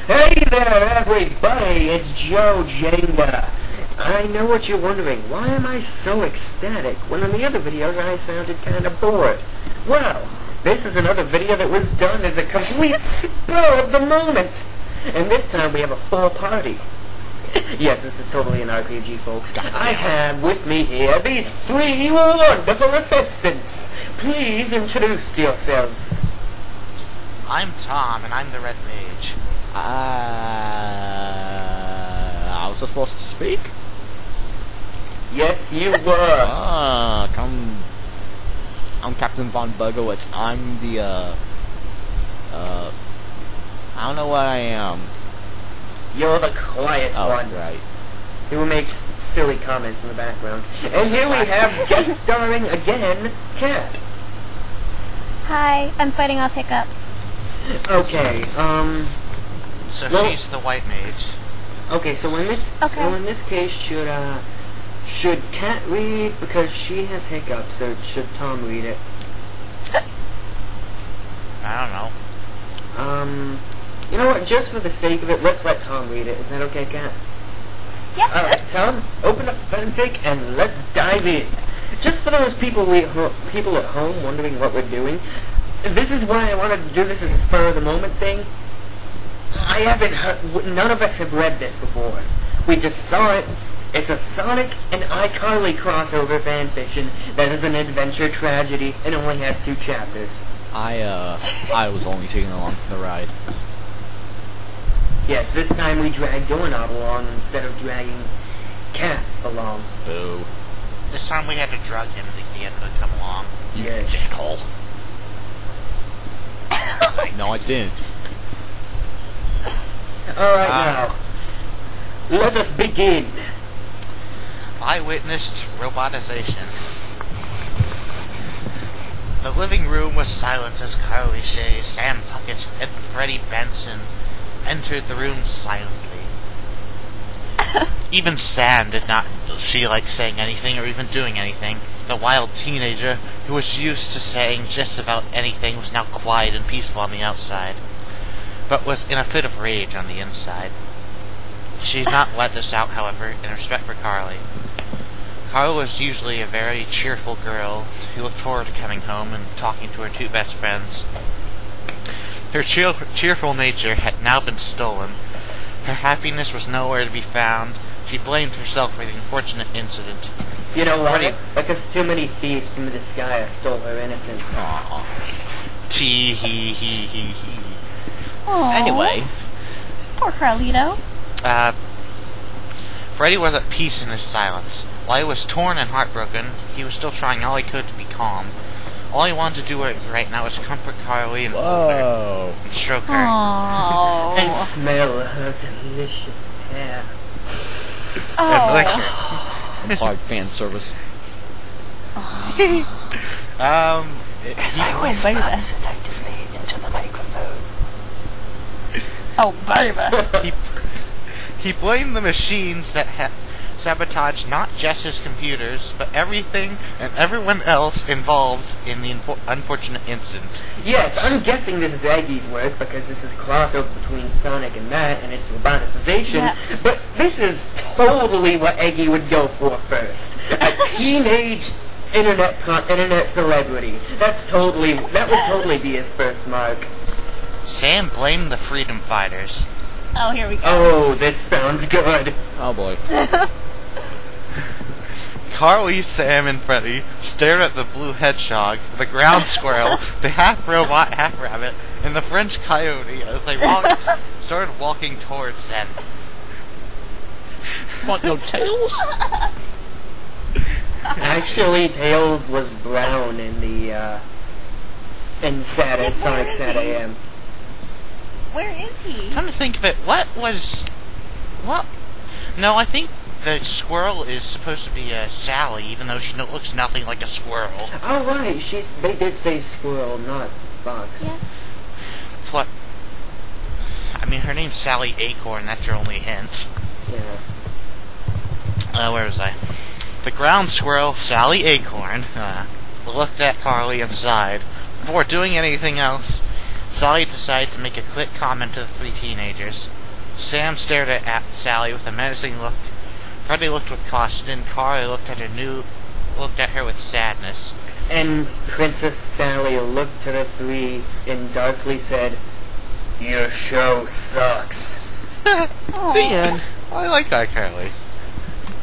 Hey there, everybody! It's Joe Jenga. I know what you're wondering. Why am I so ecstatic when in the other videos I sounded kind of bored? Well, this is another video that was done as a complete spur of the moment. And this time we have a full party. Yes, this is totally an RPG, folks. I have with me here these three wonderful assistants. Please introduce yourselves. I'm Tom, and I'm the Red Mage. I was supposed to speak? Yes, you were. I'm Captain Von Bugowitz. I'm the, I don't know what I am. You're the quiet one. Right. Who makes silly comments in the background. And here we have guest starring again, Kat. Hi, I'm fighting off hiccups. Okay, So well, she's the White Mage. okay, so in this case, should Kat read because she has hiccups, or should Tom read it? I don't know. You know what? Just for the sake of it, let's let Tom read it. Is that okay, Kat? Yep. All right, Tom, open up fanfic and let's dive in. Just for those people at home wondering what we're doing, this is why I wanted to do this as a spur of the moment thing. I haven't heard, none of us have read this before. We just saw it. It's a Sonic and iCarly crossover fanfiction that is an adventure tragedy and only has 2 chapters. I was only taking along for the ride. Yes, this time we dragged Doorknob along instead of dragging Cat along. Boo. This time we had to drug him to get him to come along. Yes. Dickhole. No, I didn't. Alright, now, let us begin. I witnessed robotization. The living room was silent as Carly Shay, Sam Puckett, and Freddie Benson entered the room silently. Even Sam did not feel like saying anything or even doing anything. The wild teenager, who was used to saying just about anything, was now quiet and peaceful on the outside, but was in a fit of rage on the inside. She did not let this out, however, in respect for Carly. Carly was usually a very cheerful girl who looked forward to coming home and talking to her 2 best friends. Her cheerful nature had now been stolen. Her happiness was nowhere to be found. She blamed herself for the unfortunate incident. You know why? Because too many thieves from the sky stole her innocence. Aww. Tee-hee-hee-hee-hee. Aww. Anyway. Poor Carlito. Freddie was at peace in his silence. While he was torn and heartbroken, he was still trying all he could to be calm. All he wanted to do right now was comfort Carly and hold her and stroke her. Aww. And smell her delicious hair. Oh. Hard fan service. As I whisper seductively into the microphone. Oh, baby. He blamed the machines that had sabotaged not just his computers, but everything and everyone else involved in the unfortunate incident. Yes, I'm guessing this is Aggie's work because this is a crossover between Sonic and that, and it's roboticization. Yeah. But this is totally what Aggie would go for first. A teenage internet celebrity. That would totally be his first mark. Sam blamed the freedom fighters. Oh, here we go. Oh, this sounds good. Oh boy. Carly, Sam, and Freddie stared at the blue hedgehog, the ground squirrel, the half-robot, half-rabbit, and the French coyote as they started walking towards them. Want no tails? Actually, Tails was brown in the in Sonic SatAM. Where is he? Come to think of it, no, I think the squirrel is supposed to be Sally, even though she looks nothing like a squirrel. Oh, right. They did say squirrel, not fox. Yeah. What? I mean, her name's Sally Acorn, that's your only hint. Yeah. Where was I? The ground squirrel, Sally Acorn, looked at Carly and sighed. Before doing anything else, Sally decided to make a quick comment to the three teenagers. Sam stared at Sally with a menacing look. Freddie looked with caution, and Carly looked at her with sadness. And Princess Sally looked to the three and darkly said, "Your show sucks." The end. I like iCarly.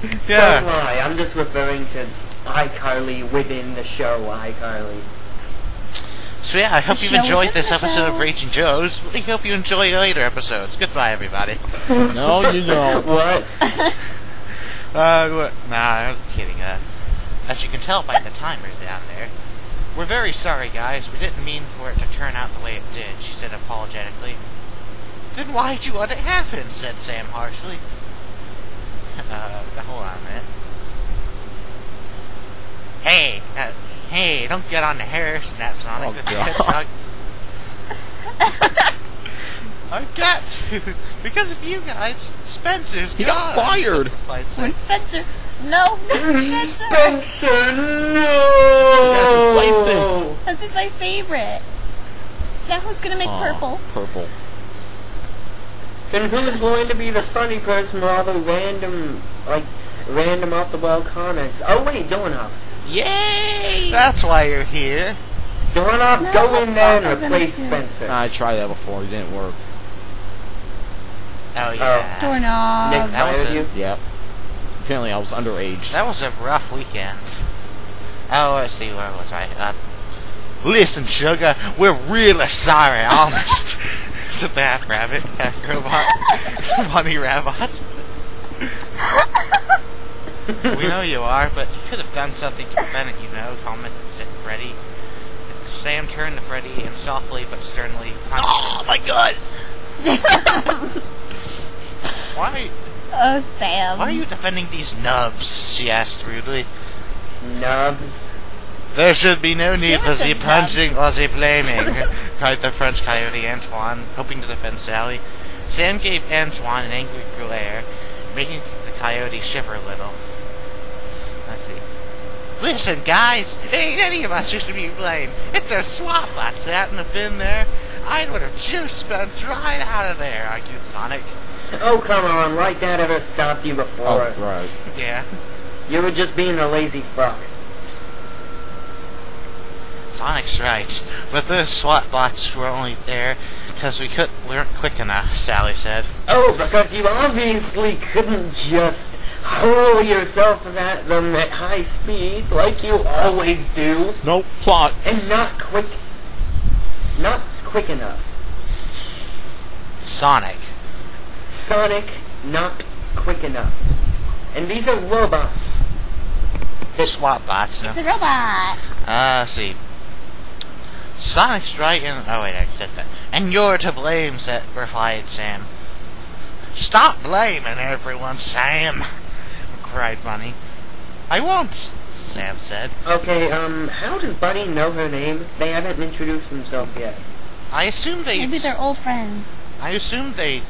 So do I. I'm just referring to iCarly within the show iCarly. So yeah, I hope The you've show enjoyed within this the episode of show. Raging Joe's. We hope you enjoy later episodes. Goodbye, everybody. No, you don't. What? Nah, I'm kidding. As you can tell by the timer down there, we're very sorry, guys. We didn't mean for it to turn out the way it did, she said apologetically. Then why'd you let it happen? Said Sam harshly. Hold on a minute. Hey, don't get on the hair, snapped Sonic with the hedgehog. I've got to, because of you guys. Spencer's He got fired. replied Sam. When Spencer. No, Spencer. Spencer, no! You guys replaced him. That's just my favorite. Now who's gonna make purple? Purple. Then who's going to be the funny person with all the random off-the-wall comments? Oh wait, Doorknob. Yay! That's why you're here. Doorknob, No, go that's in there not and what I'm replace gonna do. Spencer. I tried that before. It didn't work. Oh yeah. Doorknob. Nick that was fired it. you? Yep. Apparently I was underage. That was a rough weekend. Oh, let's see, where was I? Listen, sugar, we're really sorry, honest. Said the half rabbit, half robot, bunny rabbit. We know you are, but you could have done something to prevent it, commented Freddy. Sam turned to Freddy and softly but sternly punched him. Oh my god! Why Oh, Sam. are you defending these nubs? She asked rudely. Nubs. There should be no need for us the a punching or the blaming, cried the French coyote Antoine, hoping to defend Sally. Sam gave Antoine an angry glare, making the coyote shiver a little. Let's see. Listen, guys, ain't any of us who should be blamed. It's our swap bots that hadn't have been there. I would have juiced Spence right out of there, argued Sonic. Oh, come on, like that ever stopped you before. Oh, right. Yeah. You were just being a lazy fuck. Sonic's right, but those SWAT bots were only there because we weren't quick enough, Sally said. Oh, because you obviously couldn't just hurl yourself at them at high speeds like you always do. Nope. Plot. And not quick enough. Sonic. Sonic, not quick enough. And these are robots. SWAT bots, no? It's a robot. Let's see. Sonic's right and... Oh, wait, I said that. And you're to blame, replied Sam. Stop blaming everyone, Sam, cried Bunny. I won't, Sam said. Okay, how does Bunny know her name? They haven't introduced themselves yet. I assume Maybe they're old friends. I assume they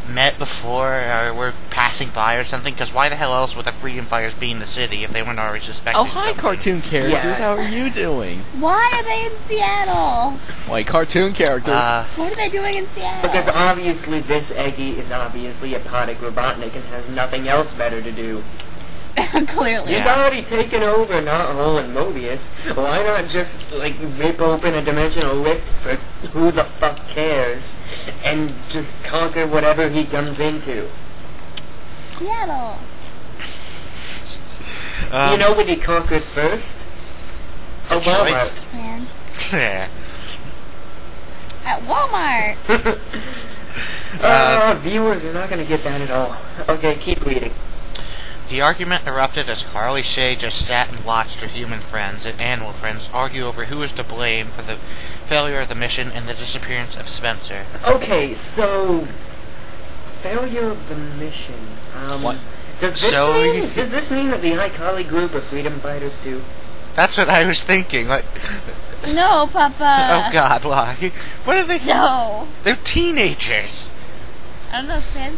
met before or were passing by or something, because why the hell else would the Freedom Fighters be in the city if they weren't already suspecting Oh, hi, something? cartoon characters. Yeah. How are you doing? Why are they in Seattle? Like cartoon characters. What are they doing in Seattle? Because obviously this Eggy is obviously a Potic Robotnik and has nothing else better to do. Clearly. He's already taken over Knothole and Mobius. Why not just, rip open a dimensional rift for who the fuck cares and just conquer whatever he comes into? Seattle. You know what he conquered first? A Detroit. Walmart. Man. Yeah. At Walmart. Viewers are not going to get that at all. Okay, keep reading. The argument erupted as Carly Shay just sat and watched her human friends and animal friends argue over who was to blame for the failure of the mission and the disappearance of Spencer. Okay, so failure of the mission. What? Does this mean that the iCarly group are freedom fighters too? That's what I was thinking. Like, No, Papa. oh God, why? What are they? No. They're teenagers. I don't know, Sam.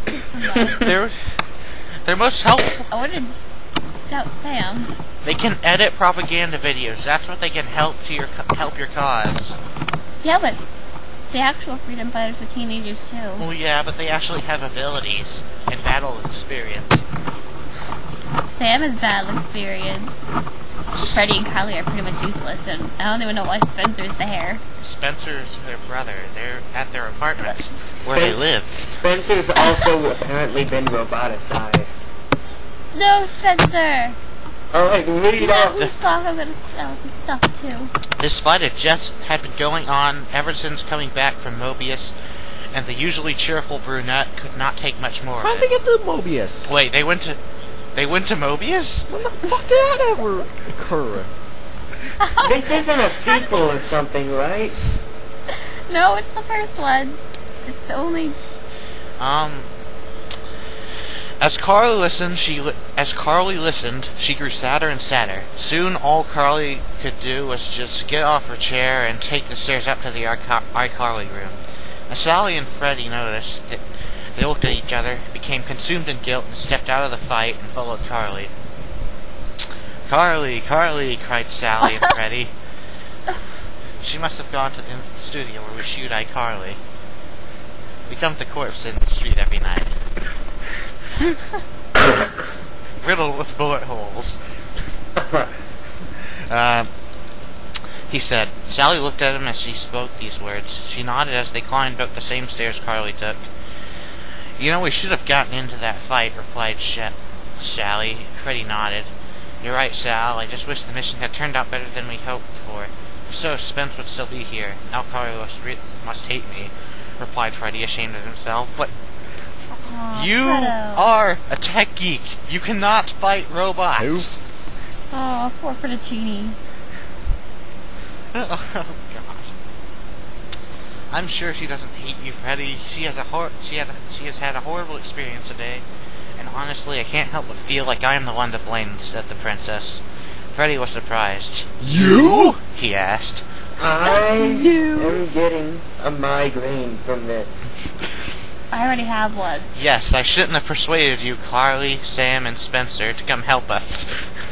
They're most helpful. I wouldn't doubt Sam. They can edit propaganda videos. That's what they can help your cause. Yeah, but The actual freedom fighters are teenagers too. Well, yeah, but they actually have abilities and battle experience. Sam has battle experience. Freddie and Kylie are pretty much useless, and I don't even know why Spencer's there. Spencer's their brother. They're at their apartment where they live. Spencer's also apparently been roboticized. No, Spencer! Alright, read Yeah, off. we saw him gonna sell his stuff too. This fight had been going on ever since coming back from Mobius, and the usually cheerful brunette could not take much more How'd of they it. get to Mobius? Wait, they went to Mobius? When the fuck did that ever occur? This isn't a sequel or something, right? No, it's the first one. It's the only. As Carly listened, she grew sadder and sadder. Soon, all Carly could do was just get off her chair and take the stairs up to the iCarly room. As Sally and Freddie noticed that they looked at each other, became consumed in guilt, and stepped out of the fight and followed Carly. "Carly, Carly!" cried Sally and Freddie. She must have gone to the studio where we shoot iCarly. We dump the corpse in the street every night. Riddled with bullet holes. He said. Sally looked at him as she spoke these words. She nodded as they climbed up the same stairs Carly took. "You know, we should have gotten into that fight," replied Sally. Freddie nodded. "You're right, Sal. I just wish the mission had turned out better than we hoped for. If so, Spence would still be here. Now Carly must hate me," replied Freddie, ashamed of himself. "But Aw, you Fredo. are a tech geek. You cannot fight robots." Oh, poor Fettuccine. Oh God! I'm sure she doesn't hate you, Freddie. She has had a horrible experience today, and honestly, I can't help but feel like I am the one to blame," said the princess. Freddie was surprised. You? He asked. I am getting a migraine from this. I already have one. "Yes, I shouldn't have persuaded you, Carly, Sam, and Spencer to come help us."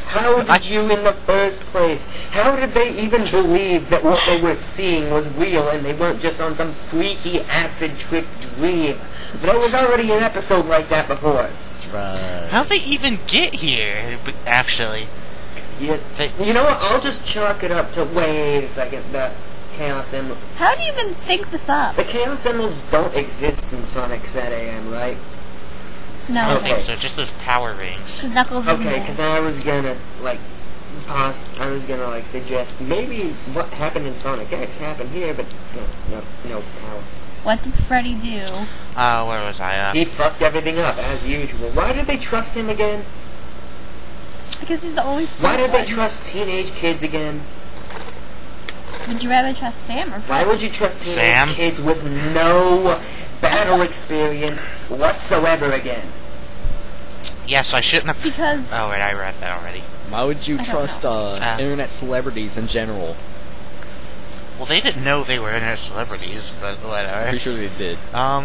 How did you in the first place? How did they even believe that what they were seeing was real and they weren't just on some freaky acid trip dream? There was already an episode like that before. Right. How'd they even get here, actually? You know what? I'll just chalk it up to, wait a second, the Chaos Emerald. How do you even think this up? The Chaos Emeralds don't exist in Sonic SatAM, right? No. I don't Okay. think so, just those power rings. Knuckles is Okay, because I was gonna, suggest maybe what happened in Sonic X happened here, but no power. What did Freddy do? Where was I? He fucked everything up, as usual. Why did they trust him again? Because he's the only smart Why did they one. trust teenage kids again? Would you rather trust Sam or Why Freddy? would you trust teenage Sam? kids with no battle experience whatsoever again? Yes, I shouldn't have... Because Oh, right, I read that already. Why would you I don't trust know. internet celebrities in general? Well, they didn't know they were internet celebrities, but whatever. Pretty sure they did. How?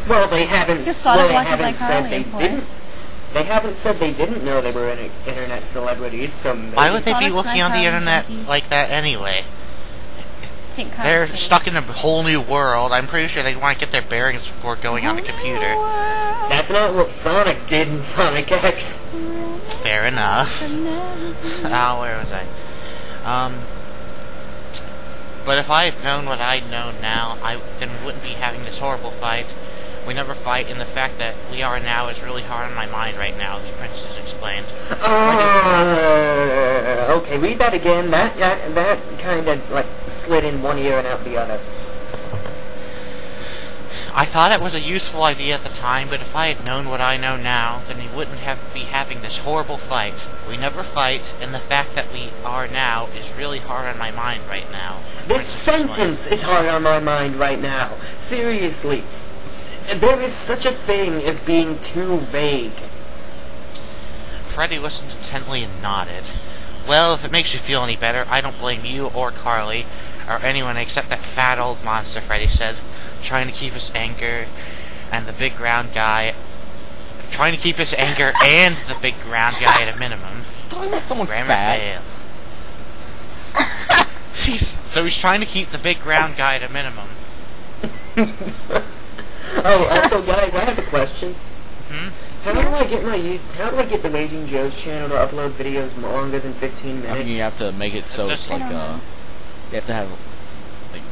Well, they haven't. Because Sonic watches haven't said iCarly, they of course. didn't. They haven't said they didn't know they were internet celebrities. So maybe. Why would they be Sonic's looking on the iCarly internet junkie. like that anyway? I think They're Carly's stuck in a whole new world. I'm pretty sure they'd want to get their bearings before going on the computer. That's not what Sonic did in Sonic X. Fair enough. Where was I? But if I had known what I know now, then we wouldn't be having this horrible fight. We never fight, and the fact that we are now is really hard on my mind right now, the princess explained. Okay, read that again. That kind of slid in one ear and out the other. I thought it was a useful idea at the time, but if I had known what I know now, then we wouldn't be having this horrible fight. We never fight, and the fact that we are now is really hard on my mind right now. This sentence is hard on my mind right now. Seriously. There is such a thing as being too vague. Freddie listened intently and nodded. Well, if it makes you feel any better, I don't blame you or Carly, or anyone except that fat old monster, Freddie said, trying to keep his anger and the big round guy... Trying to keep his anger and the big round guy at a minimum. Talking about someone Grammar fat. fail. So he's trying to keep the big round guy at a minimum. Oh, also, guys, I have a question. How do I get the Raging Joe's channel to upload videos longer than 15 minutes? I think you have to make it so it's like, you have to have, like,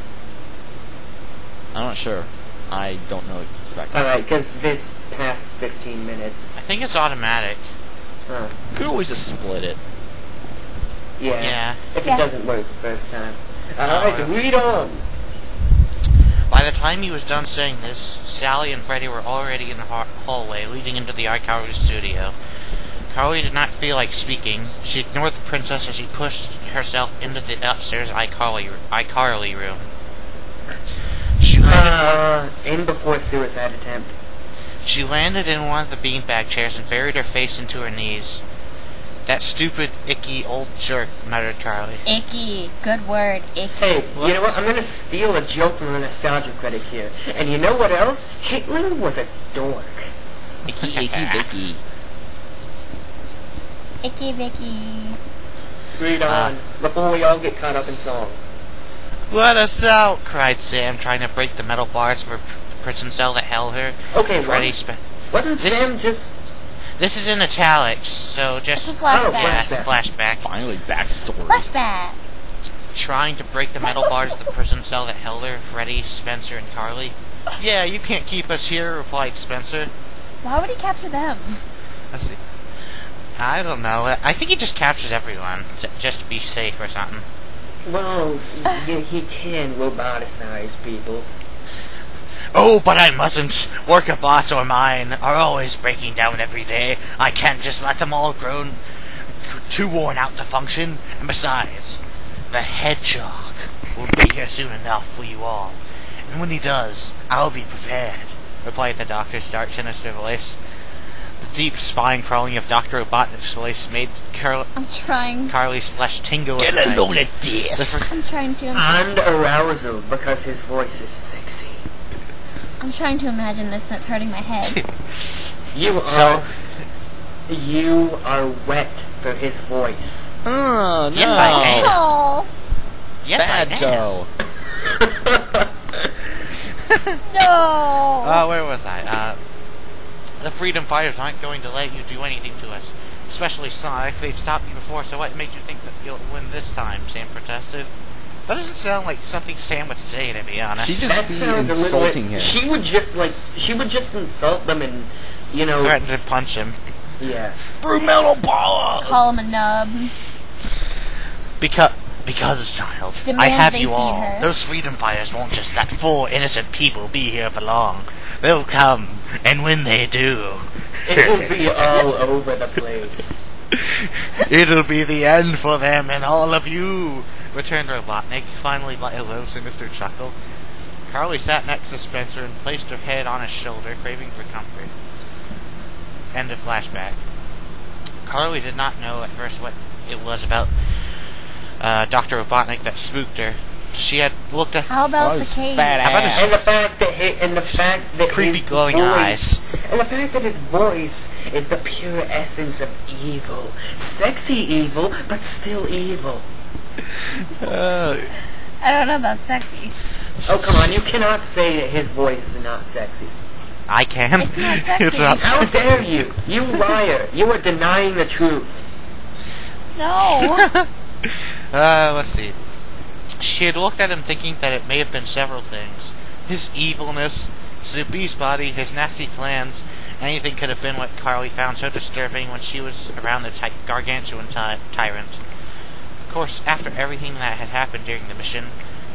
I'm not sure. I don't know exactly. Alright, because this past 15 minutes. I think it's automatic. Huh. You could always just split it. Yeah. If it doesn't work the first time. Alright, read on! By the time he was done saying this, Sally and Freddy were already in the hallway leading into the iCarly studio. Carly did not feel like speaking. She ignored the princess as she pushed herself into the upstairs iCarly room. She in before suicide attempt. She landed in one of the beanbag chairs and buried her face into her knees. That stupid, icky old jerk, muttered Carly. Icky. Good word. Icky. Hey, you know what? I'm gonna steal a joke from the nostalgia critic here. And you know what else? Hitler was a dork. Icky, icky, Vicky. Icky Vicky. Read on, before we all get caught up in song. Let us out, cried Sam, trying to break the metal bars of her prison cell that held her. Okay, Wasn't Sam just... This is in italics, so just... It's a flashback. Yeah, flashback. Finally, backstory. Flashback. Trying to break the metal bars of the prison cell that held her, Freddy, Spencer, and Carly. Yeah, you can't keep us here, replied Spencer. Why would he capture them? Let's see. I don't know. I think he just captures everyone, just to be safe or something. Well, he can roboticize people. Oh, but I mustn't. Worker bots or mine are always breaking down every day. I can't just let them all grow too worn out to function. And besides, the hedgehog will be here soon enough for you all. And when he does, I'll be prepared, replied the doctor's dark, sinister voice. The deep spine crawling of Dr. Robotnik's voice made Carly's flesh tingle. Get a load of this! I'm trying to... And arousal, because his voice is sexy. I'm trying to imagine this and it's hurting my head. You are wet for his voice. Oh, no. Yes, I am. Oh. Yes, Bad I am. Joe. No. Where was I? The Freedom Fighters aren't going to let you do anything to us. Especially Sonic. They've stopped you before, so what made you think that you'll win this time? Sam protested. That doesn't sound like something Sam would say, to be honest. She'd just be insulting him. She would just insult them and, you know... threaten to punch him. Yeah. Through metal balls! Call him a nub. Because, child, Demand I have they you feed all. her. Those freedom fighters won't just let 4 innocent people be here for long. They'll come, and when they do... It'll be all over the place. It'll be the end for them and all of you, returned Robotnik, finally by a low, sinister chuckle. Carly sat next to Spencer and placed her head on his shoulder, craving for comfort. End of flashback. Carly did not know at first what it was about Dr. Robotnik that spooked her. She had looked at... How about the cave? Fat How about ass. And the fact that creepy his glowing voice, eyes. And the fact that his voice is the pure essence of evil. Sexy evil, but still evil. I don't know about sexy. Oh, come on, you cannot say that his voice is not sexy. I can. It's not sexy. It's not How dare you? You liar. You are denying the truth. No. Let's see. She had looked at him thinking that it may have been several things. His evilness, Zubi's body, his nasty plans. Anything could have been what Carly found so disturbing when she was around the gargantuan tyrant. Of course, after everything that had happened during the mission,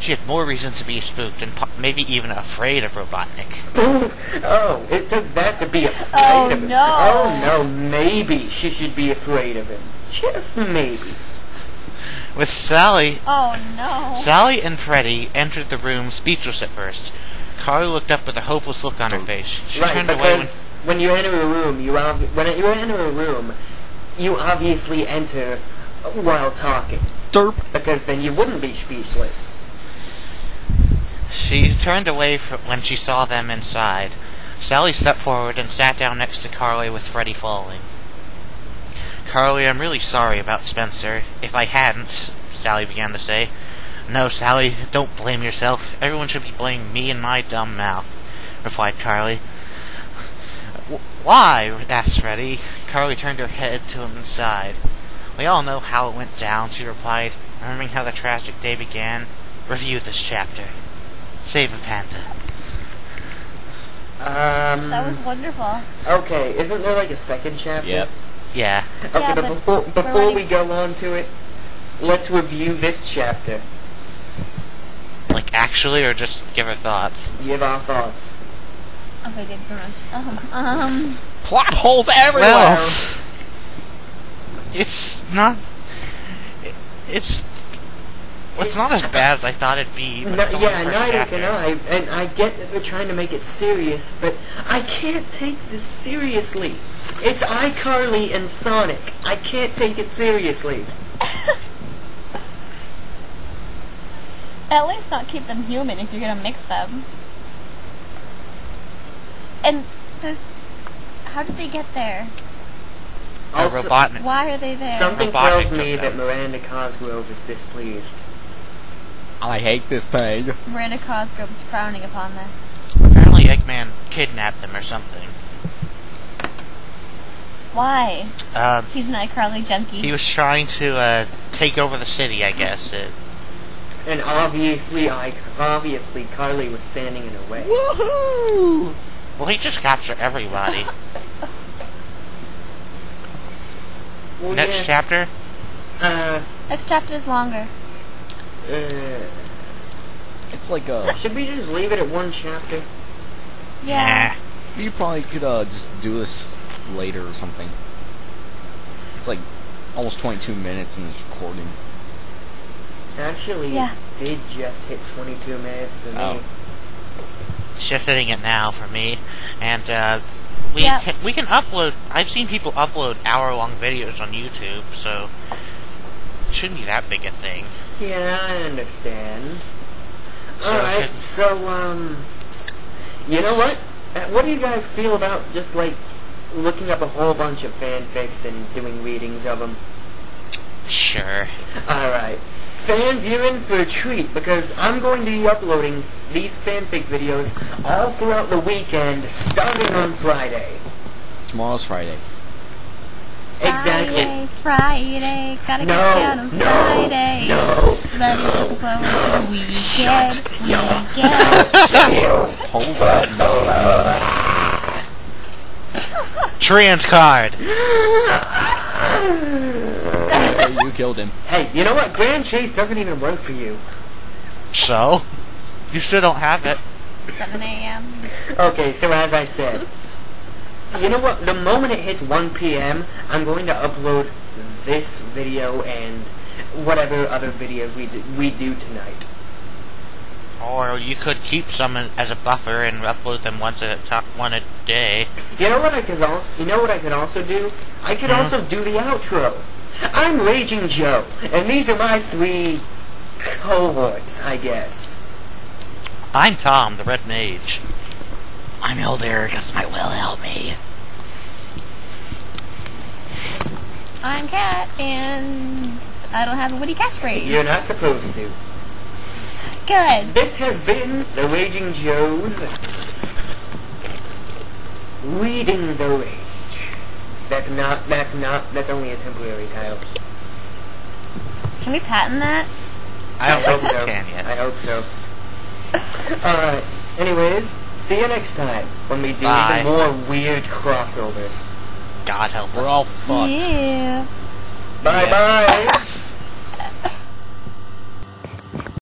she had more reason to be spooked and maybe even afraid of Robotnik. Oh, it took that to be afraid of him. No. Oh, no, maybe she should be afraid of him. Just maybe. With Sally... Oh, no. Sally and Freddy entered the room speechless at first. Carly looked up with a hopeless look on her face. She turned away when you enter a room, you obviously enter while talking. Derp. Because then you wouldn't be speechless. She turned away when she saw them inside. Sally stepped forward and sat down next to Carly with Freddy following. Carly, I'm really sorry about Spencer. If I hadn't, Sally began to say, No, Sally, don't blame yourself. Everyone should be blaming me and my dumb mouth, replied Carly. Why? Asked Freddy. Carly turned her head to him and sighed. We all know how it went down, she replied, remembering how the tragic day began. Review this chapter. Save a panda. That was wonderful. Okay, isn't there like a second chapter? Yep. Yeah. Okay, Yeah, but before we go on to it, let's review this chapter. Like, actually, or just give her thoughts? Give our thoughts. Okay, good promotion. Plot holes everywhere! Well, it's not... It's not as bad as I thought it'd be. But it's only the first Neither chapter. can I. And I get that they're trying to make it serious, but I can't take this seriously. It's iCarly and Sonic. I can't take it seriously. At least not keep them human if you're gonna mix them. And there's... How did they get there? Also, Robotnik. Why are they there? Something Robotnik tells me took that them. Miranda Cosgrove is displeased. I hate this thing. Miranda Cosgrove is frowning upon this. Apparently Eggman kidnapped them or something. Why? Um, He's an iCarly junkie. he was trying to take over the city, I guess. And obviously Carly was standing in her way. Woohoo! Well, he just captured everybody. Well, Next yeah, chapter? Next chapter is longer. It's like a... Should we just leave it at one chapter? Yeah. You probably could just do this later or something. It's like almost 22 minutes in this recording. Actually, Yeah. it did just hit 22 minutes for me. Oh. It's just hitting it now for me. And, we can upload... I've seen people upload hour-long videos on YouTube, so... It shouldn't be that big a thing. Yeah, I understand. So Alright, should- so, you know what? What do you guys feel about just, like, looking up a whole bunch of fanfics and doing readings of them? Sure. Alright. Fans, you're in for a treat, because I'm going to be uploading these fanfic videos all throughout the weekend, starting on Friday. Tomorrow's Friday. Exactly. Friday, gotta No, get down on no, Friday. no. Ready to go to the weekend. Hold that Trans card! You killed him. Hey, you know what? Grand Chase doesn't even work for you. So? You still don't have it. 7 a.m. Okay, so as I said, you know what? The moment it hits 1 p.m., I'm going to upload this video and whatever other videos we do tonight. Or you could keep some as a buffer and upload them one a day. You know what I could also do? I could also do the outro. I'm Raging Joe, and these are my 3 cohorts, I guess. I'm Tom, the Red Mage. I'm Elder, because my will help me. I'm Kat, and I don't have a witty catchphrase. You're not supposed to. Good. This has been the Raging Joe's Reading the Rage. That's only a temporary title. Can we patent that? I don't hope think so. we can yet. I hope so. Alright, anyways, see you next time when we do Bye. even more weird crossovers. God help us. We're all fucked. Yeah. Bye bye!